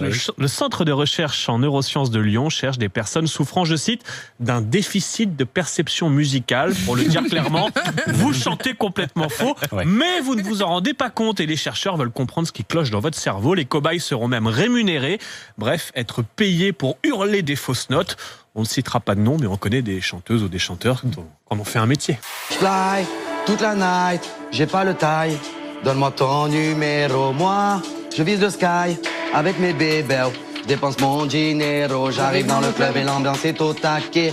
Le Centre de recherche en neurosciences de Lyon cherche des personnes souffrant, je cite, d'un déficit de perception musicale. Pour le dire clairement, vous chantez complètement faux, mais vous ne vous en rendez pas compte. Et les chercheurs veulent comprendre ce qui cloche dans votre cerveau. Les cobayes seront même rémunérés. Bref, être payés pour hurler des fausses notes. On ne citera pas de nom, mais on connaît des chanteuses ou des chanteurs qui en ont fait un métier. Fly toute la night, j'ai pas le taille. Donne-moi ton numéro, moi, je vise le sky avec mes bébés. Dépense mon dinero, j'arrive dans le club et l'ambiance est au taquet.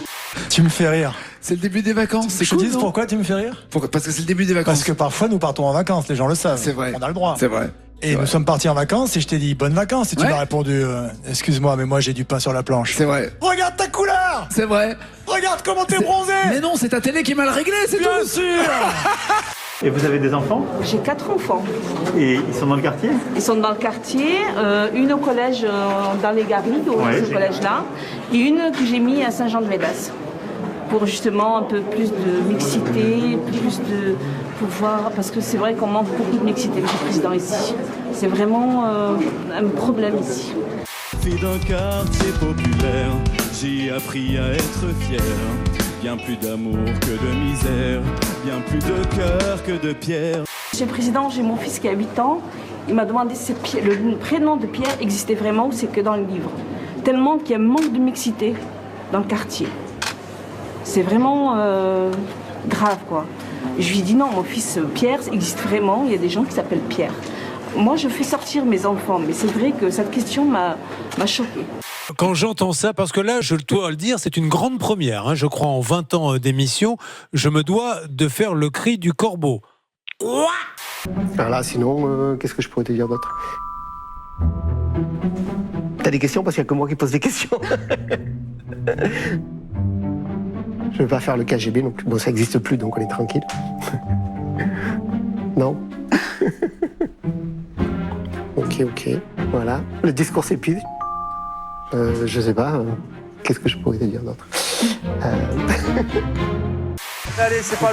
Tu me fais rire. C'est le début des vacances, c'est cool, Je te dis pourquoi tu me fais rire? Parce que c'est le début des vacances. Parce que parfois nous partons en vacances, les gens le savent. C'est vrai. On a le droit. C'est vrai. Et nous sommes partis en vacances et je t'ai dit bonnes vacances et tu m'as répondu excuse-moi mais moi j'ai du pain sur la planche. C'est vrai. Regarde ta couleur. C'est vrai. Regarde comment t'es bronzé. Mais non, c'est ta télé qui est mal réglée, c'est tout. Bien sûr. Et vous avez des enfants? J'ai 4 enfants. Et ils sont dans le quartier? Ils sont dans le quartier, une au collège dans les Garrigues, au collège-là, et une que j'ai mis à Saint-Jean-de-Védas. Pour justement un peu plus de mixité, plus de pouvoir, parce que c'est vrai qu'on manque beaucoup de mixité, monsieur le Président, ici. C'est vraiment un problème ici. Fille d'un quartier populaire, j'ai appris à être fier. Bien plus d'amour que de misère, bien plus de cœur que de pierre. Monsieur le Président, j'ai mon fils qui a 8 ans. Il m'a demandé si le prénom de Pierre existait vraiment ou c'est que dans le livre. Tellement qu'il y a un manque de mixité dans le quartier. C'est vraiment grave, quoi. Je lui ai dit non, mon fils Pierre existe vraiment, il y a des gens qui s'appellent Pierre. Moi, je fais sortir mes enfants, mais c'est vrai que cette question m'a choquée. Quand j'entends ça, parce que là, je dois le dire, c'est une grande première, hein, je crois en 20 ans d'émission, je me dois de faire le cri du corbeau. Alors là, sinon, qu'est-ce que je pourrais te dire d'autre? T'as des questions parce qu'il n'y a que moi qui pose des questions. Je ne veux pas faire le KGB non plus. Bon, ça n'existe plus, donc on est tranquille. Non. Ok. Voilà. Le discours s'épuise. Je sais pas. Qu'est-ce que je pourrais te dire d'autre? Allez, c'est pas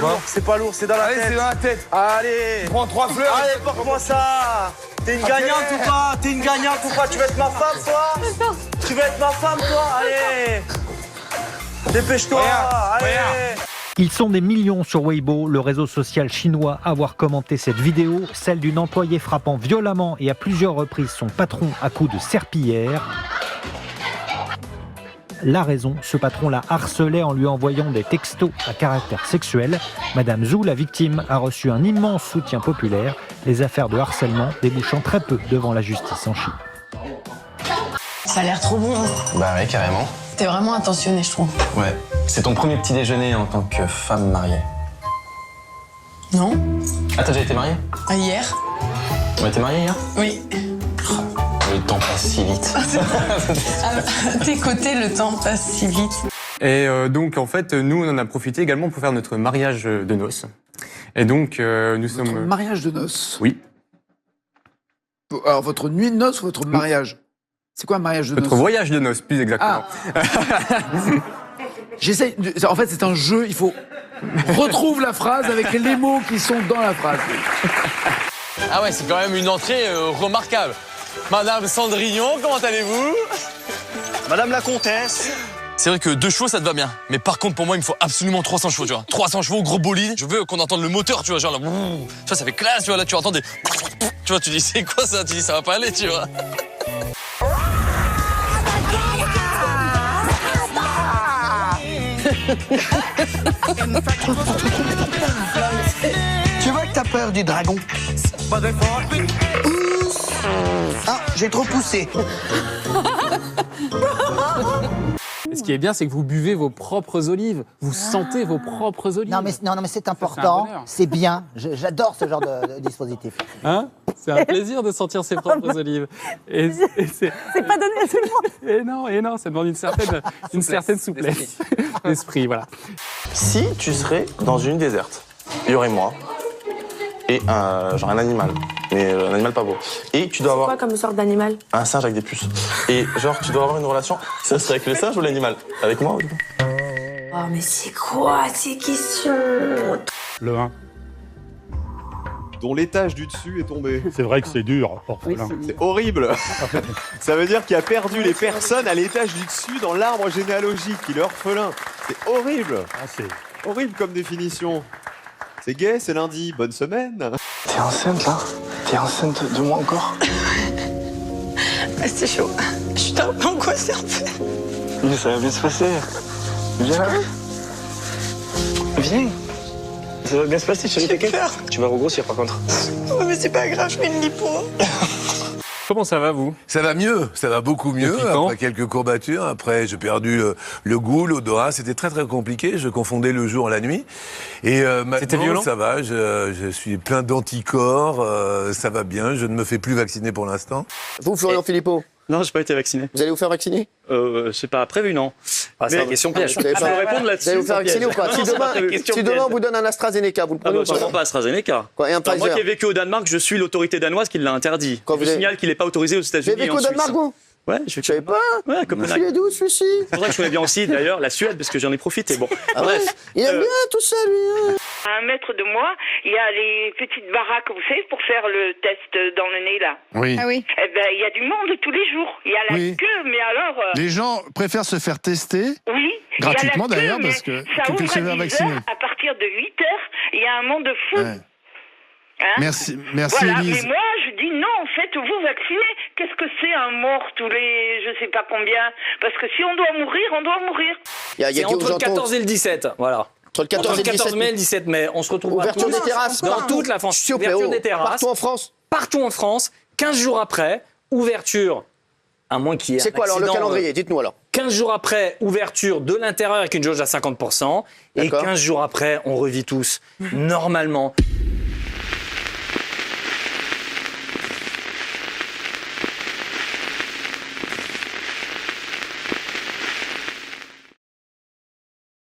lourd, c'est dans la tête. Allez, c'est dans la tête. Allez. Prends 3 fleurs. Allez, porte-moi ça. T'es une gagnante ou pas? Tu veux être ma femme, toi? Tu veux être ma femme, toi? Allez. Dépêche-toi. Allez. Ils sont des millions sur Weibo, le réseau social chinois, à avoir commenté cette vidéo, celle d'une employée frappant violemment et à plusieurs reprises son patron à coups de serpillière. La raison, ce patron la harcelait en lui envoyant des textos à caractère sexuel. Madame Zhou, la victime, a reçu un immense soutien populaire, les affaires de harcèlement débouchant très peu devant la justice en Chine. Ça a l'air trop bon. Bah ouais, carrément. T'es vraiment attentionné, je trouve. Ouais. C'est ton premier petit déjeuner en tant que femme mariée? Non. Ah, t'as déjà été mariée? Hier. Ouais, t'es mariée hier? Oui. Le temps passe si vite. À tes côtés, le temps passe si vite. Et donc, en fait, nous, on en a profité également pour faire notre mariage de noces. Et donc, nous sommes... Votre mariage de noces? Oui. Alors, votre nuit de noces ou votre mariage? C'est quoi un mariage de noces? Notre voyage de noces, plus exactement. Ah. J'essaie... En fait, c'est un jeu, il faut... Retrouve la phrase avec les mots qui sont dans la phrase. Ah ouais, c'est quand même une entrée remarquable. Madame Cendrillon, comment allez-vous? Madame la comtesse. C'est vrai que 2 chevaux, ça te va bien. Mais par contre, pour moi, il me faut absolument 300 chevaux, tu vois. 300 chevaux, gros bolide. Je veux qu'on entende le moteur, tu vois, genre là. Tu vois, ça fait classe, tu vois, là, tu entends des... Tu vois, tu dis, c'est quoi ça? Tu dis, ça va pas aller, tu vois. Tu vois que t'as peur du dragon? Ah, j'ai trop poussé. Et ce qui est bien, c'est que vous buvez vos propres olives. Vous sentez vos propres olives. Non, mais c'est important. C'est bien. J'adore ce genre de dispositif. Hein? C'est un plaisir de sentir ses propres olives. Et c'est pas donné à tout le monde. Et non, ça demande une certaine souplesse d'esprit, voilà. Si tu serais dans une déserte, il y aurait moi et genre un animal, mais un animal pas beau. Et tu dois avoir... Quoi comme sorte d'animal? Un singe avec des puces. Et genre, tu dois avoir une relation, ça serait avec le singe ou l'animal? Avec moi ou... Oh, mais c'est quoi ces questions? Le 1. dont l'étage du dessus est tombé. C'est vrai que c'est dur, orphelin. C'est horrible. Ça veut dire qu'il a perdu les personnes à l'étage du dessus dans l'arbre généalogique. Il est orphelin. C'est horrible. C'est horrible comme définition. C'est gay, c'est lundi. Bonne semaine. T'es enceinte là? T'es enceinte de moi encore? C'est chaud. Je suis un peu angoissée en fait. Mais ça va bien se passer. Viens là. Viens. Ça va bien se passer, chérie, t'inquiète. Tu vas regrossir par contre. Ouais, mais c'est pas grave, je fais une lipo. Comment ça va, vous? Ça va mieux, ça va beaucoup mieux. Après quelques courbatures, après j'ai perdu le goût, l'odorat. C'était très très compliqué. Je confondais le jour et la nuit. Et maintenant, ça va. Je suis plein d'anticorps. Ça va bien. Je ne me fais plus vacciner pour l'instant. Vous, Florian Philippot? Non, j'ai pas été vacciné. Vous allez vous faire vacciner? C'est pas prévu, non. C'est la question piège. Vous allez répondre là-dessus. Vous allez vous faire vacciner ou pas? Si demain on vous donne un AstraZeneca, vous le prenez ou pas? Sûrement pas AstraZeneca. Quoi, et un Pfizer? Moi qui ai vécu au Danemark, je suis l'autorité danoise qui l'a interdit. Je signale qu'il n'est pas autorisé aux États-Unis. Vous avez vécu au Danemark, vous? Ouais, je savais pas. Ouais, comme je suis d'où, celui-ci? C'est pour ça que je connais bien aussi, d'ailleurs, la Suède, parce que j'en ai profité. Bon, ah bref. Ouais, il aime bien tout ça, lui. À 1 mètre de moi, il y a les petites baraques, vous savez, pour faire le test dans le nez, là. Oui. Ah oui. Eh ben, il y a du monde tous les jours. Il y a la queue, mais alors... Les gens préfèrent se faire tester. Oui. Gratuitement, d'ailleurs, parce que ça ouvre se faire vacciner. À partir de 8 heures, il y a un monde fou. Ouais. Hein? Merci voilà, Élise. mais moi, je dis non, faites-vous vacciner. Qu'est-ce que c'est un mort tous les je sais pas combien? Parce que si on doit mourir, on doit mourir. C'est entre le 14 et le 17, voilà. Entre le 14 et le 17 mai et le 17 mai, on se retrouvera ouverture des terrasses dans toute la France. Ouverture des terrasses. Partout en France. Partout en France. 15 jours après, ouverture. À moins qu'il y ait c'est quoi alors le calendrier? Dites-nous alors. 15 jours après, ouverture de l'intérieur avec une jauge à 50%. Et 15 jours après, on revit tous normalement.